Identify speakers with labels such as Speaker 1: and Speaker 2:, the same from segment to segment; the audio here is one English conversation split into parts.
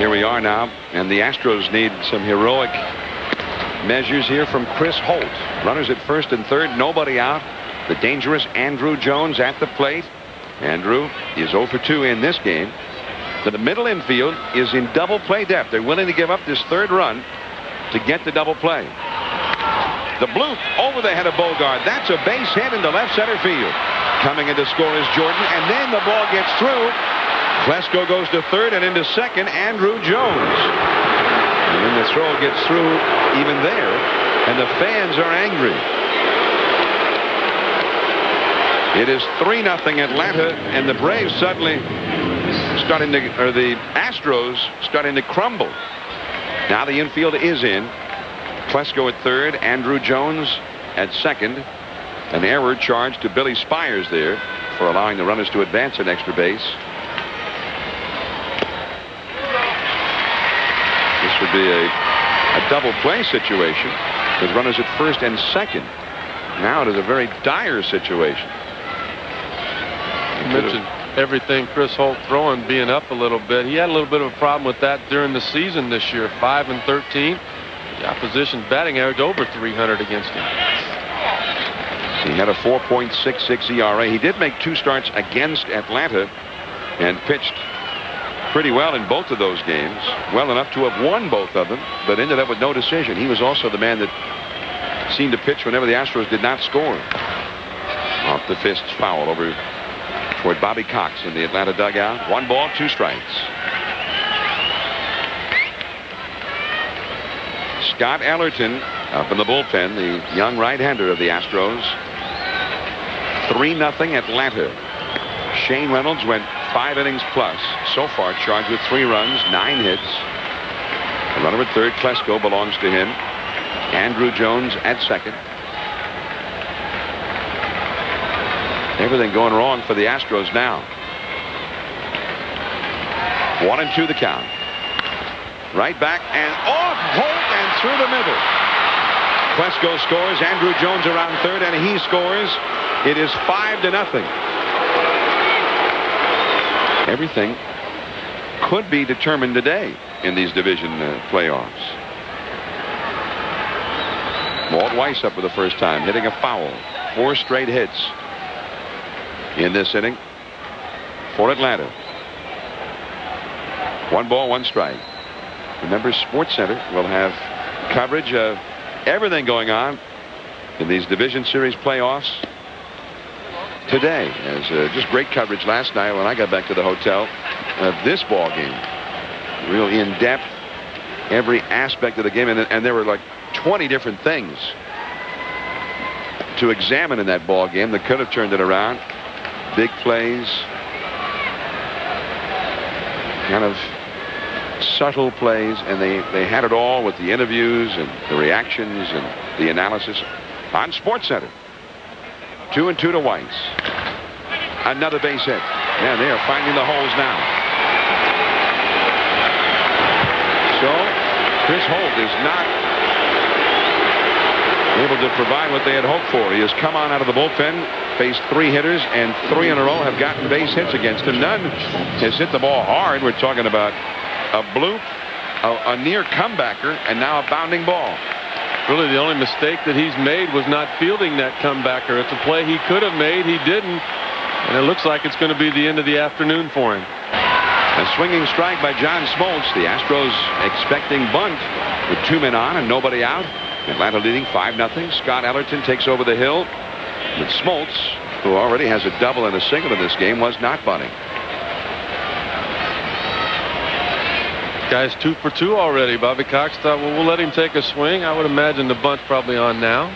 Speaker 1: here we are now, and the Astros need some heroic measures here from Chris Holt. Runners at first and third, nobody out. The dangerous Andrew Jones at the plate. Andrew is 0 for 2 in this game. The middle infield is in double play depth. They're willing to give up this third run to get the double play. The bloop over the head of Bogart. That's a base hit into left center field. Coming in to score is Jordan, and then the ball gets through. Klesko goes to third, and into second, Andrew Jones. And then the throw gets through even there, and the fans are angry. It is 3-0 Atlanta, and the Braves suddenly starting to, or the Astros starting to crumble. Now the infield is in. Klesko at third, Andrew Jones at second. An error charged to Billy Spires there for allowing the runners to advance an extra base. This would be a double play situation with runners at first and second. Now it is a very dire situation.
Speaker 2: You mentioned everything Chris Holt throwing being up a little bit. He had a little bit of a problem with that during the season this year. 5 and 13. The opposition batting average over 300 against him.
Speaker 1: He had a 4.66 ERA. He did make 2 starts against Atlanta and pitched pretty well in both of those games. Well enough to have won both of them, but ended up with no decision. He was also the man that seemed to pitch whenever the Astros did not score. Off the fist foul over toward Bobby Cox in the Atlanta dugout. 1 ball, 2 strikes. Scott Ellerton up in the bullpen, the young right-hander of the Astros. 3-0 Atlanta. Shane Reynolds went 5 innings plus so far, charged with 3 runs, 9 hits. The runner at third, Klesko, belongs to him. Andrew Jones at second. Everything going wrong for the Astros now. 1-2 the count. Right back and off Holt and through the middle. Klesko scores. Andrew Jones around third, and he scores. It is 5-0. Everything could be determined today in these division playoffs. Walt Weiss up for the first time, hitting a foul. 4 straight hits in this inning for Atlanta. 1 ball, 1 strike. Remember, SportsCenter will have coverage of everything going on in these division series playoffs today. As just great coverage last night when I got back to the hotel of this ball game. Real in-depth, every aspect of the game, and there were like 20 different things to examine in that ball game that could have turned it around. Big plays, kind of subtle plays, and they had it all with the interviews and the reactions and the analysis on SportsCenter. 2-2 to Weiss. Another base hit. Yeah, they are finding the holes now. So Chris Holt is not able to provide what they had hoped for. He has come on out of the bullpen, faced 3 hitters, and 3 in a row have gotten base hits against him. None has hit the ball hard. We're talking about a bloop, a near comebacker, and now a bounding ball.
Speaker 2: Really, the only mistake that he's made was not fielding that comebacker. It's a play he could have made. He didn't. And it looks like it's going to be the end of the afternoon for him.
Speaker 1: A swinging strike by John Smoltz. The Astros expecting bunt with 2 men on and nobody out. Atlanta leading 5-0. Scott Ellerton takes over the hill. But Smoltz, who already has a double and a single in this game, was not bunting.
Speaker 2: Guy's 2 for 2 already. Bobby Cox thought, well, we'll let him take a swing. I would imagine the bunt's probably on now.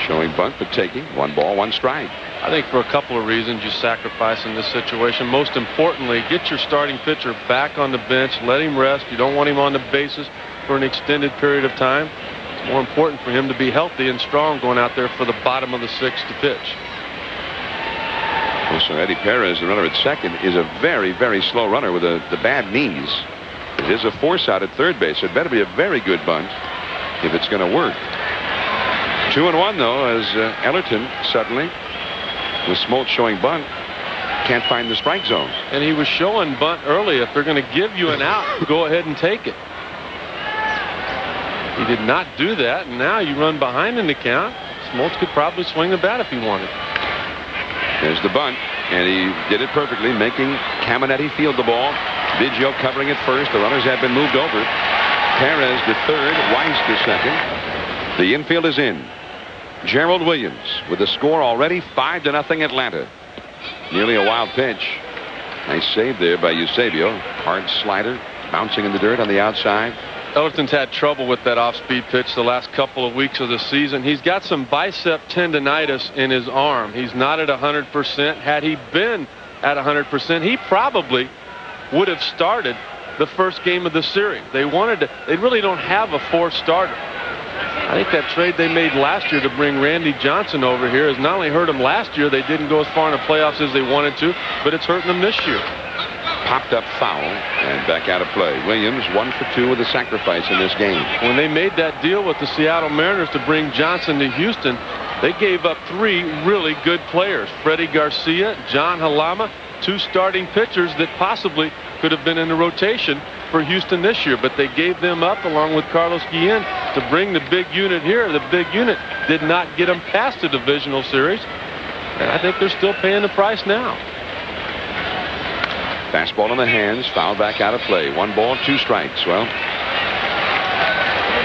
Speaker 1: Showing bunt, but taking. 1 ball, 1 strike.
Speaker 2: I think for a couple of reasons you sacrifice in this situation. Most importantly, get your starting pitcher back on the bench. Let him rest. You don't want him on the bases for an extended period of time. It's more important for him to be healthy and strong going out there for the bottom of the 6th to pitch.
Speaker 1: So Eddie Perez, the runner at second, is a very, very slow runner with the bad knees. It is a force out at third base. It better be a very good bunt if it's going to work. 2-1 though, as Ellerton suddenly, with Smoltz showing bunt, can't find the strike zone.
Speaker 2: And he was showing bunt early. If they're going to give you an out, go ahead and take it. He did not do that, and now you run behind in the count. Smoltz could probably swing the bat if he wanted.
Speaker 1: There's the bunt, and he did it perfectly, making Caminetti field the ball. Biggio covering it first. The runners have been moved over. Perez to third, Weiss to second. The infield is in. Gerald Williams with the score already 5-0 Atlanta. Nearly a wild pitch. Nice save there by Eusebio. Hard slider bouncing in the dirt on the outside.
Speaker 2: Ellerton's had trouble with that off-speed pitch the last couple of weeks of the season. He's got some bicep tendonitis in his arm. He's not at 100%. Had he been at 100%, he probably would have started the first game of the series. They really don't have a fourth starter. I think that trade they made last year to bring Randy Johnson over here has not only hurt them last year, they didn't go as far in the playoffs as they wanted to, but it's hurting them this year.
Speaker 1: Popped up foul and back out of play. Williams 1 for 2 with a sacrifice in this game.
Speaker 2: When they made that deal with the Seattle Mariners to bring Johnson to Houston, they gave up 3 really good players. Freddie Garcia, John Halama, 2 starting pitchers that possibly could have been in the rotation for Houston this year, but they gave them up along with Carlos Guillen to bring the big unit here. The big unit did not get them past the divisional series, and I think they're still paying the price now.
Speaker 1: Fastball in the hands, foul back out of play. 1 ball, 2 strikes. Well,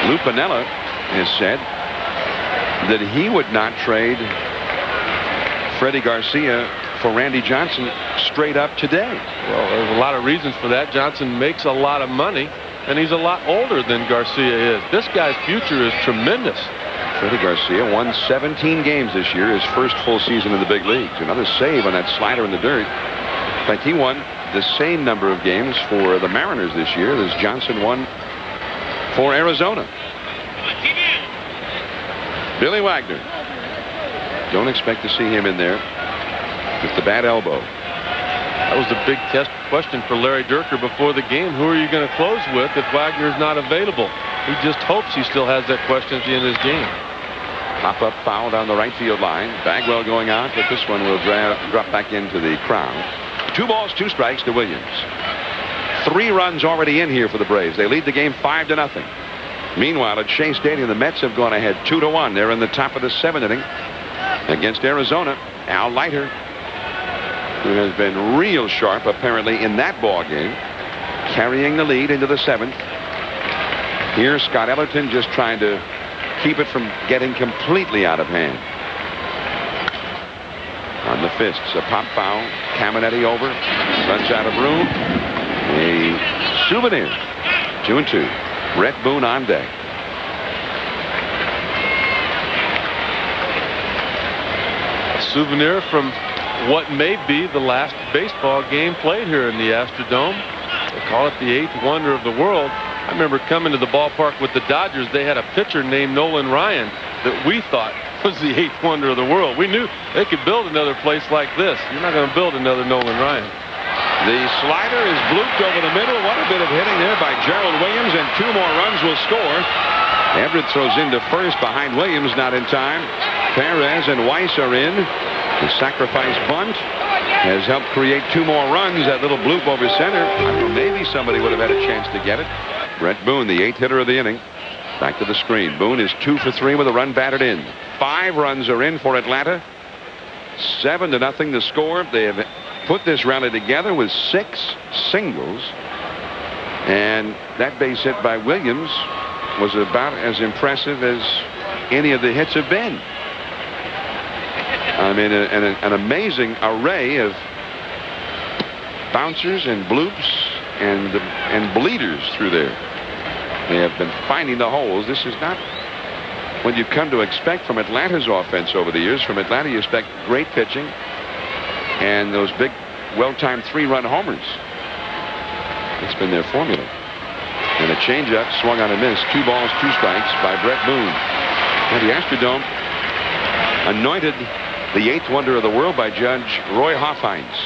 Speaker 1: Lou Piniella has said that he would not trade Freddie Garcia for Randy Johnson straight up today.
Speaker 2: Well, there's a lot of reasons for that. Johnson makes a lot of money, and he's a lot older than Garcia is. This guy's future is tremendous.
Speaker 1: Freddie Garcia won 17 games this year, his first full season in the big leagues. Another save on that slider in the dirt. In fact, he won the same number of games for the Mariners this year as Johnson won for Arizona. Billy Wagner. Don't expect to see him in there with the bad elbow.
Speaker 2: That was the big test question for Larry Dierker before the game. Who are you going to close with if Wagner's not available? He just hopes he still has that question at the end of this game.
Speaker 1: Pop-up foul down the right field line. Bagwell going out, but this one will drop back into the crowd. 2 balls, 2 strikes to Williams. 3 runs already in here for the Braves. They lead the game 5-0. Meanwhile, at Shea Stadium, the Mets have gone ahead 2-1. They're in the top of the 7th inning against Arizona. Al Leiter, who has been real sharp apparently in that ball game, carrying the lead into the 7th. Here, Scott Ellerton just trying to keep it from getting completely out of hand. On the fists, a pop foul. Caminetti over, runs out of room. A souvenir. 2-2. Brett Boone on deck.
Speaker 2: A souvenir from what may be the last baseball game played here in the Astrodome. They call it the 8th wonder of the world. I remember coming to the ballpark with the Dodgers. They had a pitcher named Nolan Ryan that we thought was the 8th wonder of the world. We knew they could build another place like this. You're not going to build another Nolan Ryan.
Speaker 1: The slider is blooped over the middle. What a bit of hitting there by Gerald Williams, and 2 more runs will score. Everett throws into first behind Williams, not in time. Perez and Weiss are in. The sacrifice bunt has helped create 2 more runs. That little bloop over center, I don't know, maybe somebody would have had a chance to get it. Brett Boone, the 8th hitter of the inning. Back to the screen. Boone is 2 for 3 with a run batted in. 5 runs are in for Atlanta. 7-0 the score. They have put this rally together with 6 singles. And that base hit by Williams was about as impressive as any of the hits have been. I mean, an amazing array of bouncers and bloops and bleeders through there. They have been finding the holes. This is not what you come to expect from Atlanta's offense over the years. From Atlanta, you expect great pitching and those big, well-timed 3-run homers. It's been their formula. And a changeup swung on a miss. 2 balls, 2 strikes by Brett Boone. And the Astrodome anointed the 8th wonder of the world by Judge Roy Hoffheinz,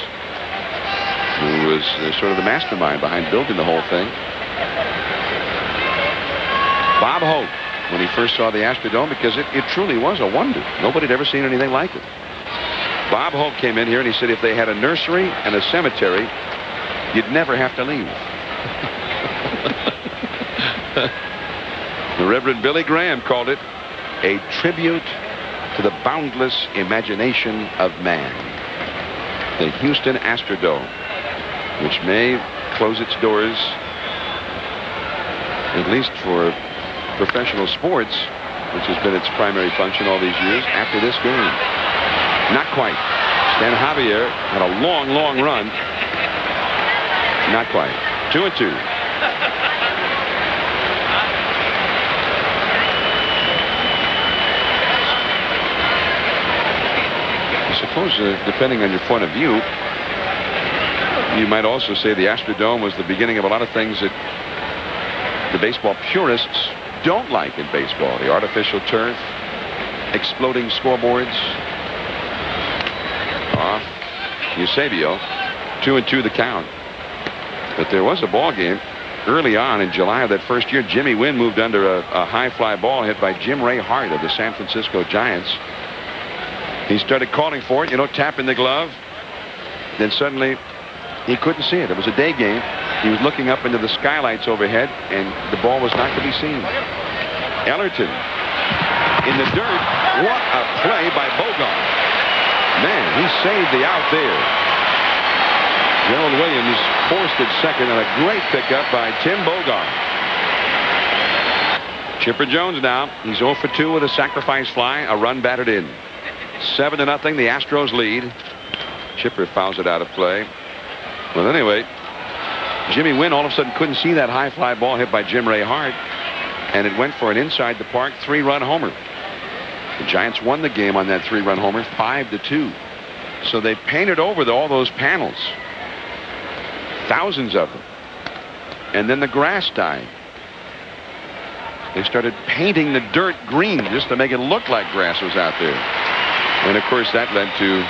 Speaker 1: who was sort of the mastermind behind building the whole thing. Bob Hope, when he first saw the Astrodome, because it truly was a wonder. Nobody had ever seen anything like it. Bob Hope came in here and he said if they had a nursery and a cemetery, you'd never have to leave. The Reverend Billy Graham called it a tribute to the boundless imagination of man. The Houston Astrodome, which may close its doors, at least for professional sports, which has been its primary function all these years, after this game. Not quite. Stan Javier had a long, long run. Not quite. 2-2. I suppose, depending on your point of view, you might also say the Astrodome was the beginning of a lot of things that the baseball purists don't like in baseball. The artificial turf, exploding scoreboards. Off Eusebio. 2-2 the count. But there was a ball game early on in July of that first year. Jimmy Wynn moved under a high fly ball hit by Jim Ray Hart of the San Francisco Giants. He started calling for it, tapping the glove. Then suddenly he couldn't see it. It was a day game. He was looking up into the skylights overhead, and the ball was not to be seen. Ellerton in the dirt. What a play by Bogart. Man, he saved the out there. Gerald Williams forced it second, and a great pickup by Tim Bogart. Chipper Jones now. He's 0 for 2 with a sacrifice fly, a run batted in. 7-0, the Astros lead. Chipper fouls it out of play. Well, anyway, Jimmy Wynn all of a sudden couldn't see that high fly ball hit by Jim Ray Hart, and it went for an inside the park 3-run homer. The Giants won the game on that 3-run homer 5-2. So they painted over all those panels, thousands of them, and then the grass died. They started painting the dirt green just to make it look like grass was out there, and of course that led to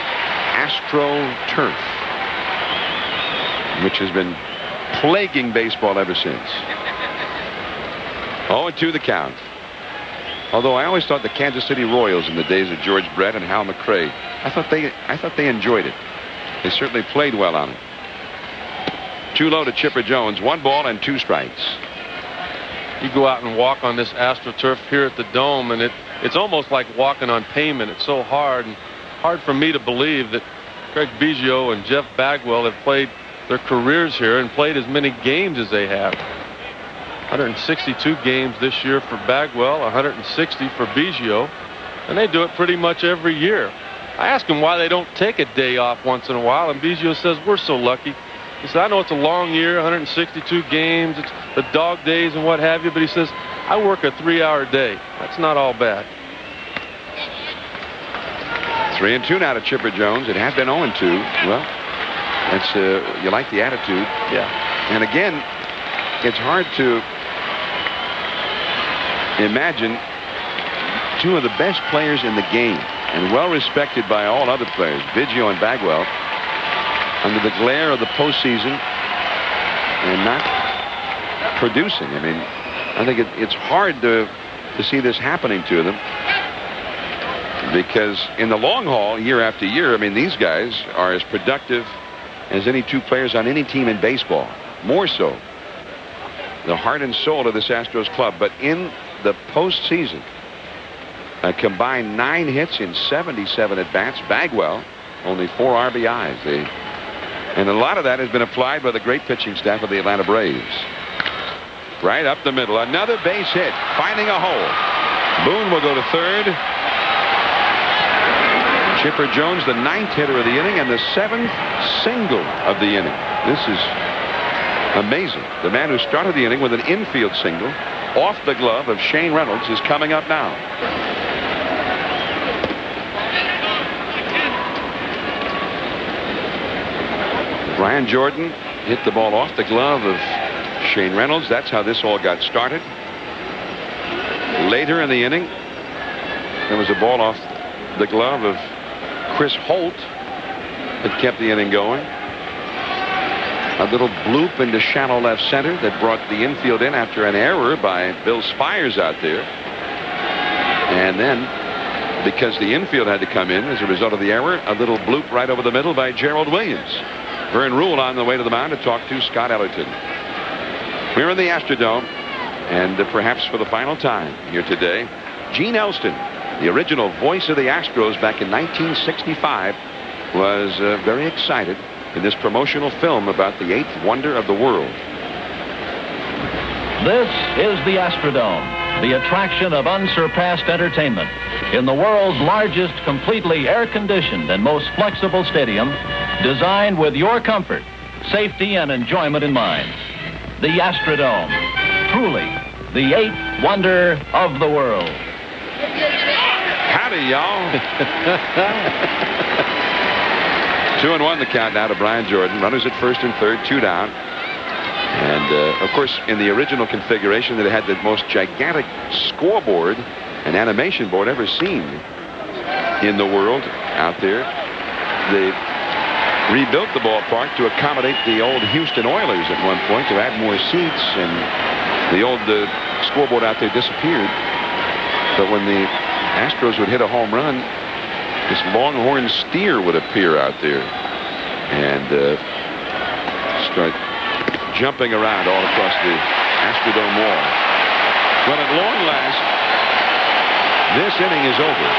Speaker 1: AstroTurf, which has been plaguing baseball ever since. 0-2 the count. Although I always thought the Kansas City Royals in the days of George Brett and Hal McRae, I thought they enjoyed it. They certainly played well on it. Too low to Chipper Jones. 1 ball and 2 strikes.
Speaker 2: You go out and walk on this AstroTurf here at the Dome, and it's almost like walking on pavement. It's so hard, and hard for me to believe that Craig Biggio and Jeff Bagwell have played their careers here and played as many games as they have. 162 games this year for Bagwell, 160 for Biggio, and they do it pretty much every year. I ask them why they don't take a day off once in a while, and Biggio says, we're so lucky. He said, I know it's a long year, 162 games, it's the dog days and what have you, but he says, I work a 3-hour day. That's not all bad.
Speaker 1: 3-2 now to Chipper Jones. It had been 0-2. Well, it's you like the attitude.
Speaker 2: Yeah.
Speaker 1: And again, it's hard to imagine two of the best players in the game and well respected by all other players, Biggio and Bagwell, under the glare of the postseason and not producing. I mean, I think it's hard to see this happening to them, because in the long haul, year after year, I mean, these guys are as productive as any two players on any team in baseball. More so, the heart and soul of this Astros club. But in the postseason, a combined 9 hits in 77 at-bats. Bagwell, only 4 RBIs. And a lot of that has been applied by the great pitching staff of the Atlanta Braves. Right up the middle. Another base hit, finding a hole. Boone will go to third. Chipper Jones, the 9th hitter of the inning and the 7th single of the inning. This is amazing. The man who started the inning with an infield single off the glove of Shane Reynolds is coming up now. Brian Jordan hit the ball off the glove of Shane Reynolds. That's how this all got started. Later in the inning, there was a ball off the glove of Chris Holt that kept the inning going. A little bloop into shallow left center that brought the infield in after an error by Bill Spires out there. And then because the infield had to come in as a result of the error. A little bloop right over the middle by Gerald Williams. Vern Rule on the way to the mound to talk to Scott Ellerton. We're in the Astrodome, and perhaps for the final time here today, Gene Elston, the original voice of the Astros back in 1965, was very excited in this promotional film about the 8th wonder of the world.
Speaker 3: This is the Astrodome, the attraction of unsurpassed entertainment. In the world's largest, completely air-conditioned and most flexible stadium, designed with your comfort, safety, and enjoyment in mind. The Astrodome, truly the 8th wonder of the world.
Speaker 1: Howdy, y'all. 2-1 the count now to Brian Jordan. Runners at first and third, 2 down. And, of course, in the original configuration, that had the most gigantic scoreboard and animation board ever seen in the world out there. They rebuilt the ballpark to accommodate the old Houston Oilers at one point to add more seats, and the old scoreboard out there disappeared. But when the Astros would hit a home run, this longhorn steer would appear out there and start jumping around all across the Astrodome wall. Well, at long last, this inning is over.